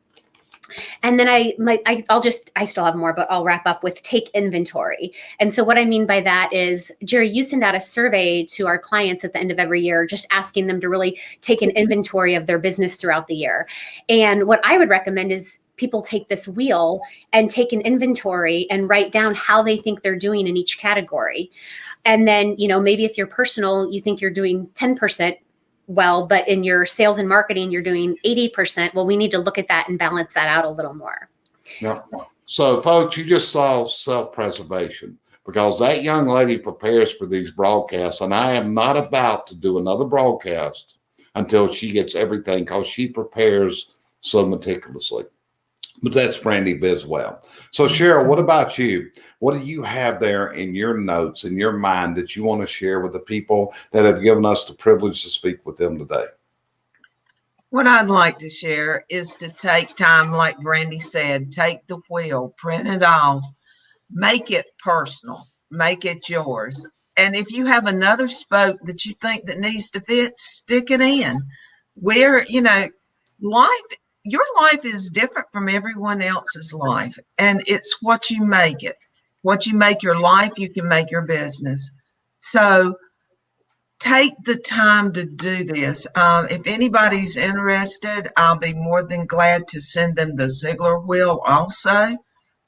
And then I still have more, but I'll wrap up with take inventory. And so what I mean by that is, Jerry, you send out a survey to our clients at the end of every year, just asking them to really take an inventory of their business throughout the year. And what I would recommend is people take this wheel and take an inventory and write down how they think they're doing in each category. And then, you know, maybe if you're personal, you think you're doing 10% well, but in your sales and marketing, you're doing 80%. Well, we need to look at that and balance that out a little more. Yeah. So folks, you just saw self-preservation, because that young lady prepares for these broadcasts, and I am not about to do another broadcast until she gets everything, because she prepares so meticulously. But that's Brandi Biswell. So Sheryl, what about you? What do you have there in your notes, in your mind, that you want to share with the people that have given us the privilege to speak with them today? What I'd like to share is to take time, like Brandi said, take the wheel, print it off, make it personal, make it yours. And if you have another spoke that you think that needs to fit, stick it in. Where, you know, your life is different from everyone else's life, and it's what you make it. What you make your life, you can make your business. So take the time to do this. If anybody's interested, I'll be more than glad to send them the Ziegler wheel also.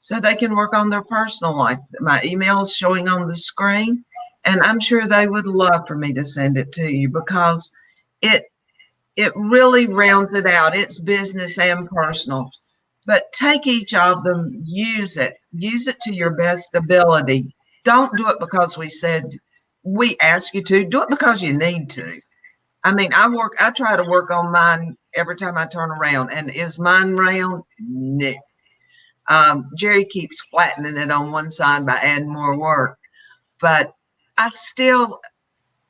so they can work on their personal life. My email is showing on the screen, and I'm sure they would love for me to send it to you because it really rounds it out. It's business and personal. But take each of them, use it to your best ability. Don't do it because we ask you to. Do it because you need to. I mean, I try to work on mine every time I turn around. And is mine round? No. Jerry keeps flattening it on one side by adding more work, but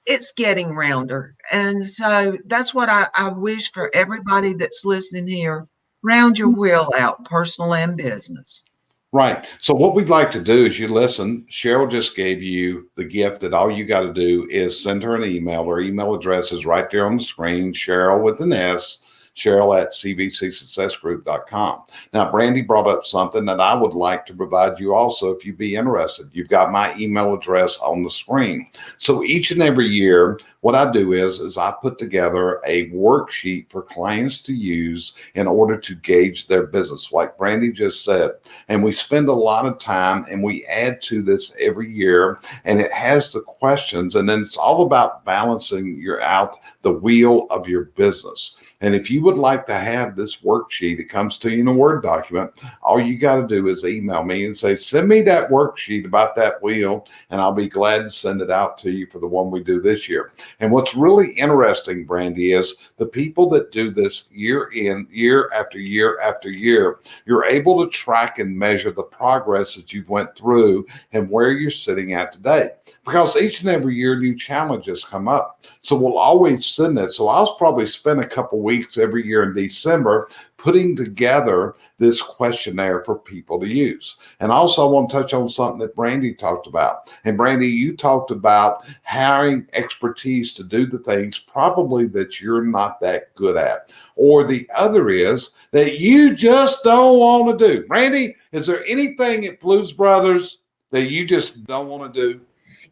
it's getting rounder. And so that's what I wish for everybody that's listening here. Round your wheel out, personal and business. Right. So what we'd like to do is you listen. Sheryl just gave you the gift that all you got to do is send her an email. Her email address is right there on the screen, Sheryl with an S, Sheryl at cvcsuccessgroup.com. Now, Brandi brought up something that I would like to provide you also if you'd be interested. You've got my email address on the screen. So each and every year, what I do is I put together a worksheet for clients to use in order to gauge their business, like Brandi just said. And we spend a lot of time and we add to this every year, and it has the questions, and then it's all about balancing out the wheel of your business. And if you would like to have this worksheet, it comes to you in a Word document. All you got to do is email me and say, send me that worksheet about that wheel, and I'll be glad to send it out to you for the one we do this year. And what's really interesting, Brandi, is the people that do this year in, year after year after year, you're able to track and measure the progress that you've went through and where you're sitting at today. Because each and every year, new challenges come up. So we'll always send it. So I'll probably spend a couple weeks every year in December putting together this questionnaire for people to use. And also I want to touch on something that Brandi talked about. And Brandi, you talked about hiring expertise to do the things probably that you're not that good at. Or the other is that you just don't want to do. Brandi, is there anything at Blues Brothers that you just don't want to do?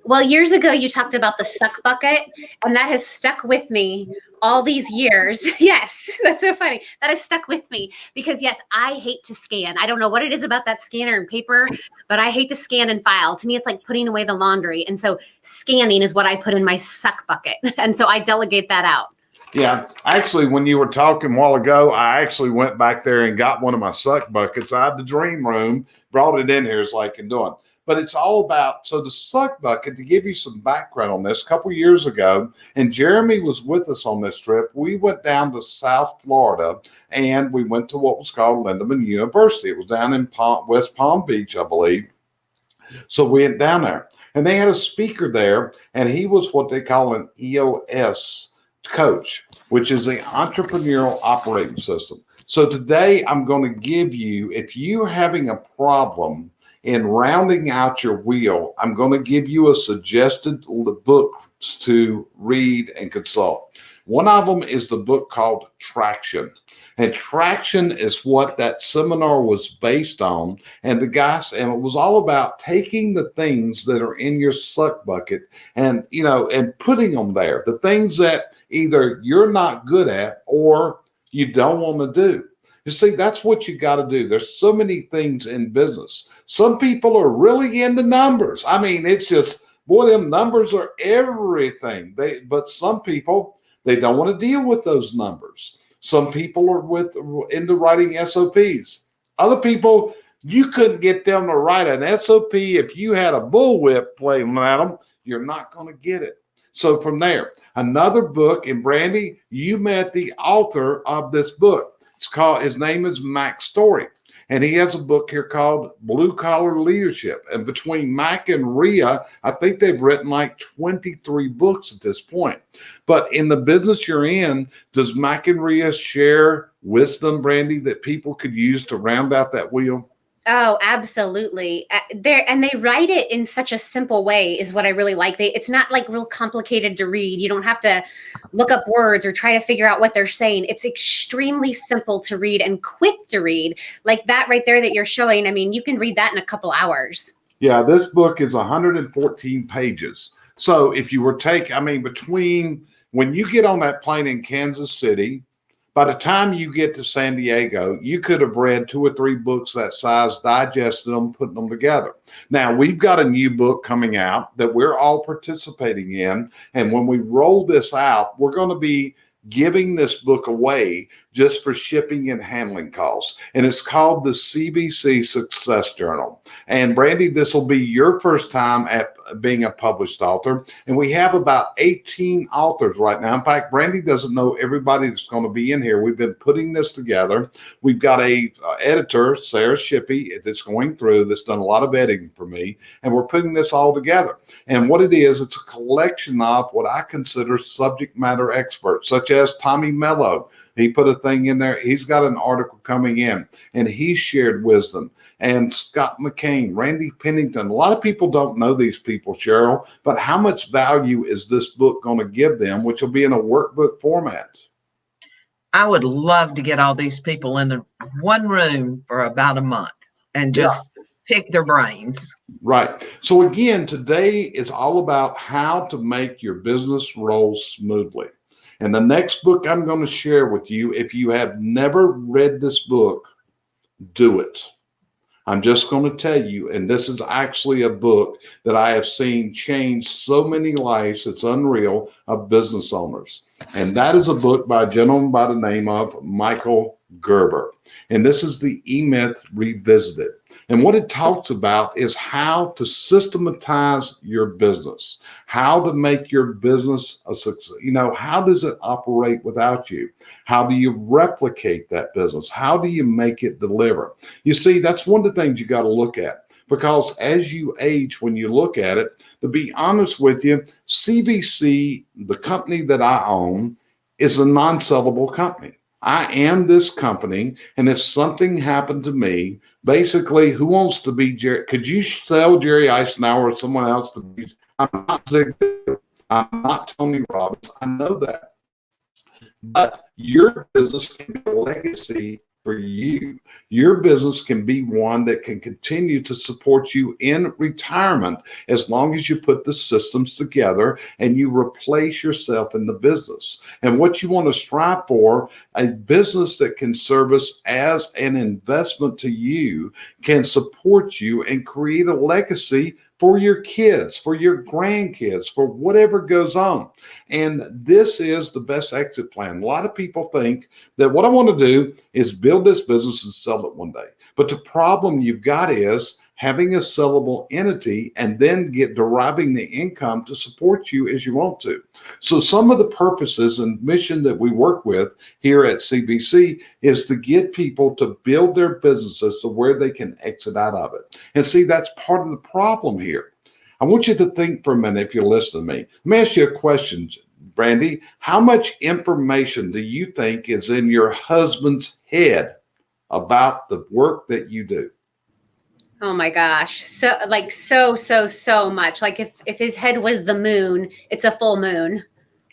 Well, years ago, you talked about the suck bucket, and that has stuck with me all these years. Yes, that's so funny. That has stuck with me because, yes, I hate to scan. I don't know what it is about that scanner and paper, but I hate to scan and file. To me, it's like putting away the laundry. And so scanning is what I put in my suck bucket. And so I delegate that out. Yeah, actually, when you were talking a while ago, I actually went back there and got one of my suck buckets. I had the dream room, brought it in here so I can do it. But it's all about, so the suck bucket, to give you some background on this, a couple years ago, and Jeremy was with us on this trip, we went down to South Florida, and we went to what was called Lindeman University. It was down in West Palm Beach, I believe. So we went down there, and they had a speaker there, and he was what they call an EOS coach, which is the Entrepreneurial Operating System. So today I'm going to give you, if you're having a problem in rounding out your wheel, I'm going to give you a suggested book to read and consult. One of them is the book called Traction. And Traction is what that seminar was based on. And it was all about taking the things that are in your suck bucket and putting them there. The things that either you're not good at or you don't want to do. You see, that's what you got to do. There's so many things in business. Some people are really into numbers. I mean, it's just, boy, them numbers are everything. But some people, they don't want to deal with those numbers. Some people are into writing SOPs. Other people, you couldn't get them to write an SOP if you had a bullwhip playing at them. You're not going to get it. So from there, another book, and Brandi, you met the author of this book. His name is Mac Story, and he has a book here called Blue Collar Leadership. And between Mac and Rhea, I think they've written like 23 books at this point. But in the business you're in, does Mac and Rhea share wisdom, Brandi, that people could use to round out that wheel? Oh, absolutely. They write it in such a simple way is what I really like. It's not like real complicated to read. You don't have to look up words or try to figure out what they're saying. It's extremely simple to read and quick to read. Like that right there that you're showing. I mean, you can read that in a couple hours. Yeah, this book is 114 pages. So if you were between when you get on that plane in Kansas City, By the time you get to San Diego, you could have read 2 or 3 books that size, digested them, putting them together. Now, we've got a new book coming out that we're all participating in. And when we roll this out, we're going to be giving this book away just for shipping and handling costs. And it's called the CBC Success Journal. And Brandi, this will be your first time at being a published author. And we have about 18 authors right now. In fact, Brandi doesn't know everybody that's going to be in here. We've been putting this together. We've got a editor, Sarah Shippey, that's going through, that's done a lot of editing for me. And we're putting this all together. And what it is, it's a collection of what I consider subject matter experts, such as Tommy Mello. He put a thing in there. He's got an article coming in, and he shared wisdom. And Scott McCain, Randy Pennington. A lot of people don't know these people, Sheryl, but how much value is this book going to give them, which will be in a workbook format? I would love to get all these people in one room for about a month and just pick their brains. Right. So again, today is all about how to make your business roll smoothly. And the next book I'm going to share with you, if you have never read this book, do it. I'm just going to tell you, and this is actually a book that I have seen change so many lives, it's unreal, of business owners. And that is a book by a gentleman by the name of Michael Gerber. And this is the E-Myth Revisited. And what it talks about is how to systematize your business, how to make your business a success. You know, how does it operate without you? How do you replicate that business? How do you make it deliver? You see, that's one of the things you got to look at, because as you age, when you look at it, to be honest with you, CBC, the company that I own, is a non-sellable company. I am this company, and if something happened to me, basically, who wants to be Jerry? Could you sell Jerry Eisenhower or someone else to be? I'm not Zig Ziglar. I'm not Tony Robbins. I know that. But your business can be a legacy for you. Your business can be one that can continue to support you in retirement as long as you put the systems together and you replace yourself in the business. And what you want to strive for, a business that can service as an investment to you, can support you and create a legacy for your kids, for your grandkids, for whatever goes on. And this is the best exit plan. A lot of people think that what I want to do is build this business and sell it one day. But the problem you've got is having a sellable entity and then deriving the income to support you as you want to. So some of the purposes and mission that we work with here at CBC is to get people to build their businesses to where they can exit out of it. And see, that's part of the problem here. I want you to think for a minute if you listen to me. Let me ask you a question, Brandi. How much information do you think is in your husband's head about the work that you do? Oh my gosh. So much. Like if his head was the moon, it's a full moon.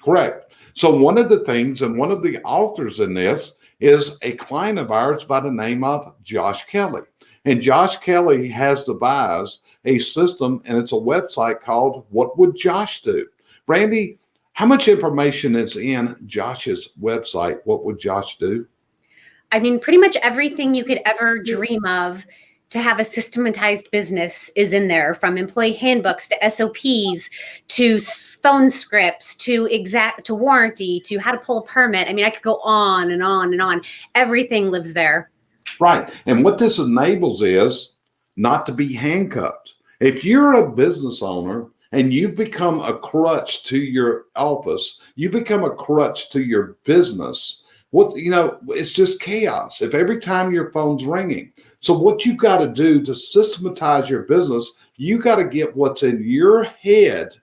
Correct. So one of the things, and one of the authors in this is a client of ours by the name of Josh Kelly. And Josh Kelly has devised a system, and it's a website called What Would Josh Do? Brandi, how much information is in Josh's website, What Would Josh Do? I mean, pretty much everything you could ever dream of to have a systematized business is in there, from employee handbooks to SOPs to phone scripts to warranty to how to pull a permit. I mean, I could go on and on and on. Everything lives there. Right. And what this enables is not to be handcuffed. If you're a business owner and you become a crutch to your office, you become a crutch to your business, it's just chaos if every time your phone's ringing. So what you got to do to systematize your business, you got to get what's in your head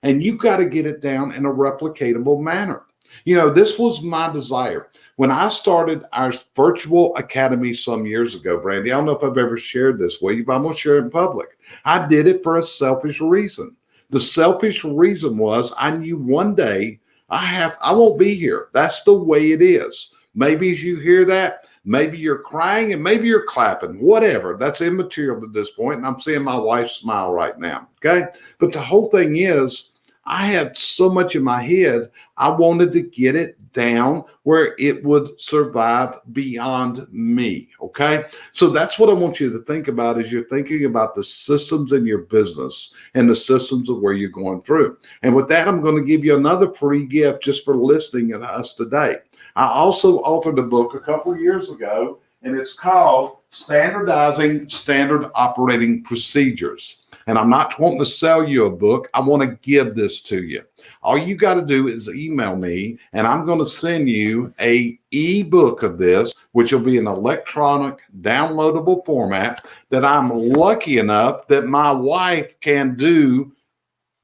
and you got to get it down in a replicatable manner. This was my desire. When I started our virtual academy some years ago, Brandi, I don't know if I've ever shared this with you, but I'm going to share it in public. I did it for a selfish reason. The selfish reason was I knew one day I won't be here. That's the way it is. Maybe as you hear that, maybe you're crying and maybe you're clapping, whatever. That's immaterial at this point. And I'm seeing my wife smile right now. Okay. But the whole thing is, I had so much in my head, I wanted to get it down where it would survive beyond me. Okay. So that's what I want you to think about as you're thinking about the systems in your business and the systems of where you're going through. And with that, I'm going to give you another free gift just for listening to us today. I also authored a book a couple of years ago, and it's called Standardizing Standard Operating Procedures. And I'm not wanting to sell you a book. I want to give this to you. All you got to do is email me, and I'm going to send you a ebook of this, which will be an electronic downloadable format that I'm lucky enough that my wife can do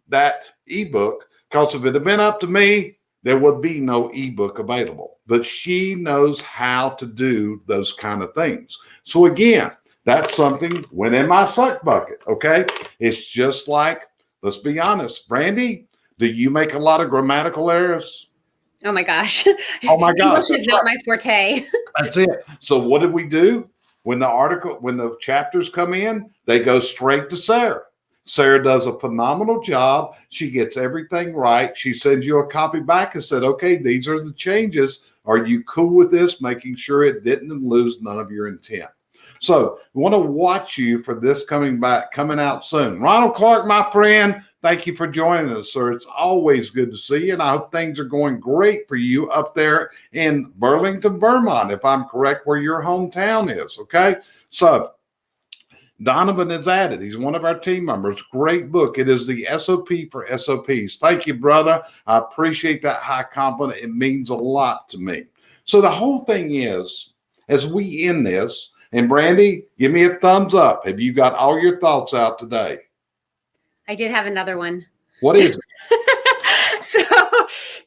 that ebook, because if it had been up to me, there would be no ebook available. But she knows how to do those kind of things. So again, that's something went in my suck bucket, okay? It's just like, let's be honest, Brandi, do you make a lot of grammatical errors? Oh my gosh. Oh my gosh. English is not my forte. That's it. So what did we do? When the chapters come in, they go straight to Sarah. Sarah does a phenomenal job. She gets everything right. She sends you a copy back and said, okay, these are the changes. Are you cool with this? Making sure it didn't lose none of your intent. So we want to watch you for this coming out soon. Ronald Clark, my friend, thank you for joining us, sir. It's always good to see you, and I hope things are going great for you up there in Burlington, Vermont, if I'm correct, where your hometown is, okay? So Donovan is at it. He's one of our team members. Great book. It is the SOP for SOPs. Thank you, brother. I appreciate that high compliment. It means a lot to me. So the whole thing is, as we end this, and Brandi, give me a thumbs up. Have you got all your thoughts out today? I did have another one. What is it? So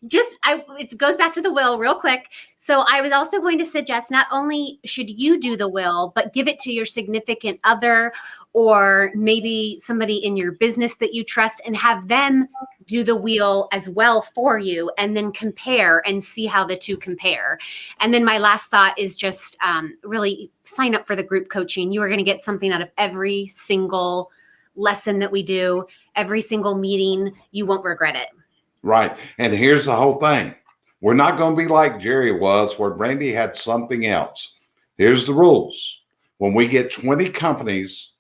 it goes back to the will real quick. So I was also going to suggest not only should you do the will, but give it to your significant other or maybe somebody in your business that you trust and have them do the wheel as well for you and then compare and see how the two compare. And then my last thought is just really sign up for the group coaching. You are going to get something out of every single lesson that we do, every single meeting. You won't regret it. Right. And here's the whole thing. We're not going to be like Jerry was, where Brandi had something else. Here's the rules. When we get 20 companies,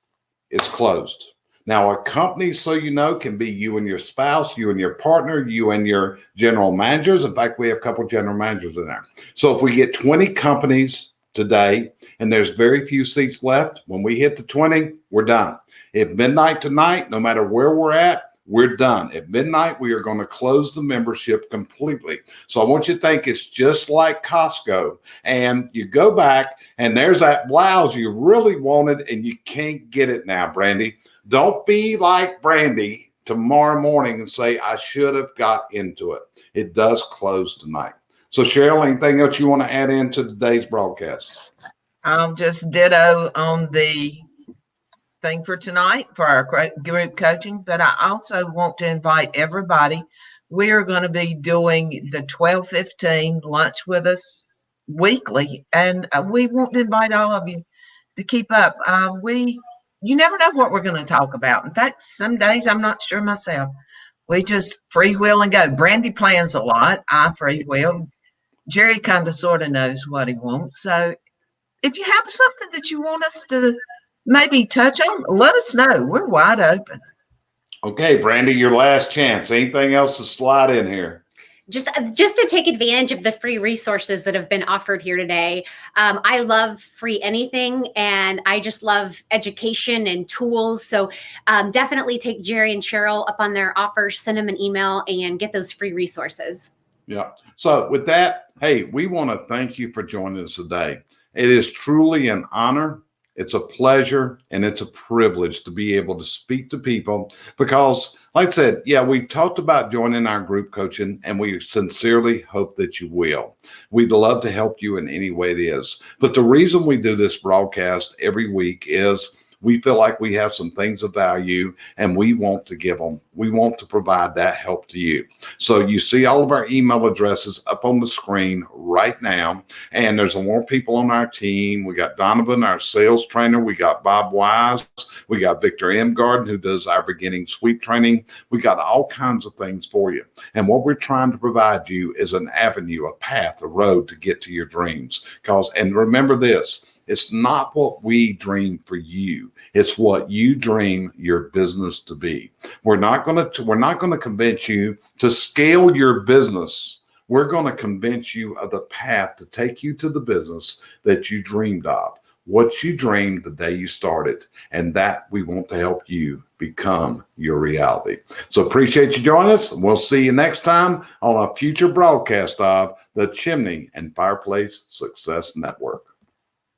it's closed. Now, a company, so you know, can be you and your spouse, you and your partner, you and your general managers. In fact, we have a couple of general managers in there. So if we get 20 companies today and there's very few seats left, when we hit the 20, we're done. At midnight tonight, no matter where we're at, we're done. At midnight, we are going to close the membership completely. So I want you to think it's just like Costco. And you go back and there's that blouse you really wanted and you can't get it now, Brandi. Don't be like Brandi tomorrow morning and say, I should have got into it. It does close tonight. So Sheryl, anything else you want to add into today's broadcast? I'll just ditto on the thing for tonight for our group coaching, but I also want to invite everybody. We are going to be doing the 12:15 lunch with us weekly, and we want to invite all of you to keep up. You never know what we're going to talk about. In fact, some days I'm not sure myself. We just free will and go. Brandi plans a lot. I free will. Jerry kind of sort of knows what he wants. So if you have something that you want us to maybe touch on, let us know. We're wide open. Okay, Brandi, your last chance. Anything else to slide in here? Just to take advantage of the free resources that have been offered here today. I love free anything, and I just love education and tools. So definitely take Jerry and Sheryl up on their offers, send them an email, and get those free resources. Yeah. So with that, hey, we want to thank you for joining us today. It is truly an honor. It's a pleasure and it's a privilege to be able to speak to people because, like I said, yeah, we've talked about joining our group coaching and we sincerely hope that you will. We'd love to help you in any way it is. But the reason we do this broadcast every week is we feel like we have some things of value and we want to give them. We want to provide that help to you. So you see all of our email addresses up on the screen right now. And there's more people on our team. We got Donovan, our sales trainer. We got Bob Wise. We got Victor M. Garden, who does our beginning sweep training. We got all kinds of things for you. And what we're trying to provide you is an avenue, a path, a road to get to your dreams. And remember this, it's not what we dream for you. It's what you dream your business to be. We're not going to convince you to scale your business. We're going to convince you of the path to take you to the business that you dreamed of, what you dreamed the day you started, and that we want to help you become your reality. So appreciate you joining us, and we'll see you next time on a future broadcast of the Chimney and Fireplace Success Network.